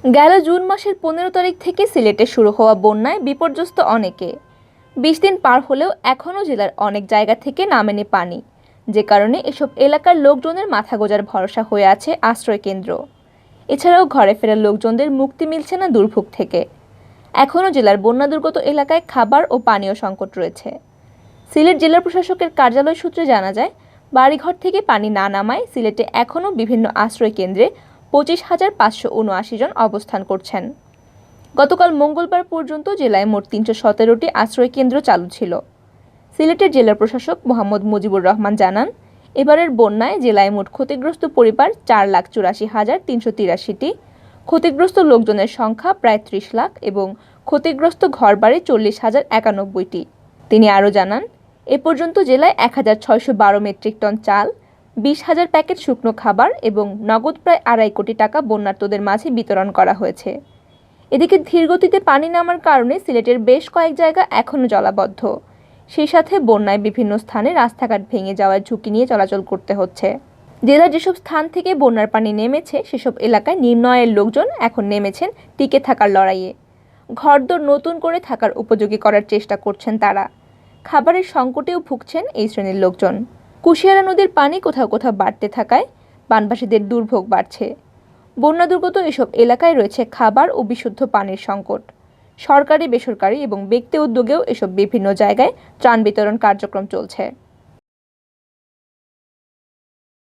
গেল জুন মাসের 15 তারিখ থেকে সিলেটে শুরু হওয়া বন্যায় বিপর্যস্ত অনেকে। 20 দিন পার হলেও এখনও জেলার অনেক জায়গা থেকে নামেনি পানি, যে কারণে এসব এলাকার লোকজনের মাথা গোঁজার ভরসা হয়ে আছে আশ্রয় কেন্দ্র। এছাড়াও ঘরে ফেরা লোকজনদের মুক্তি মিলছে না দুর্ভোগ থেকে। এখনও জেলার বন্যা দুর্গত এলাকায় খাবার ও পানীয় সংকট রয়েছে। সিলেট জেলা প্রশাসকের কার্যালয় সূত্রে জানা যায়, বাড়িঘর থেকে পানি না নামায় সিলেটে এখনও বিভিন্ন আশ্রয় কেন্দ্রে 25,579 জন অবস্থান করছেন। গতকাল মঙ্গলবার পর্যন্ত জেলায় মোট 317টি আশ্রয় কেন্দ্র চালু ছিল। সিলেটের জেলা প্রশাসক মোহাম্মদ মুজিবুর রহমান জানান, এবারের বন্যায় জেলায় মোট ক্ষতিগ্রস্ত পরিবার 4,84,383টি, ক্ষতিগ্রস্ত লোকজনের সংখ্যা প্রায় 30 লাখ এবং ক্ষতিগ্রস্ত ঘরবাড়ি 40,091টি। তিনি আরও জানান, এ পর্যন্ত জেলায় 1,612 মেট্রিক টন চাল, 20,000 প্যাকেট শুকনো খাবার এবং নগদ প্রায় 2.5 কোটি টাকা বন্যার্তদের মাঝে বিতরণ করা হয়েছে। এদিকে ধীরগতিতে পানি নামার কারণে সিলেটের বেশ কয়েক জায়গা এখনও জলাবদ্ধ। সেই সাথে বন্যায় বিভিন্ন স্থানে রাস্তাঘাট ভেঙে যাওয়ার ঝুঁকি নিয়ে চলাচল করতে হচ্ছে। জেলার যেসব স্থান থেকে বন্যার পানি নেমেছে সেসব এলাকায় নিম্ন আয়ের লোকজন এখন নেমেছেন টিকে থাকার লড়াইয়ে। ঘরদোর নতুন করে থাকার উপযোগী করার চেষ্টা করছেন তারা। খাবারের সংকটেও ভুগছেন এই শ্রেণীর লোকজন। কুশিয়ারা নদীর পানি কোথাও কোথাও বাড়তে থাকায় বানবাসীদের দুর্ভোগ বাড়ছে। বন্যা দুর্গত এসব এলাকায় রয়েছে খাবার ও বিশুদ্ধ পানির সংকট। সরকারি, বেসরকারি এবং ব্যক্তি উদ্যোগেও এসব বিভিন্ন জায়গায় ত্রাণ বিতরণ কার্যক্রম চলছে।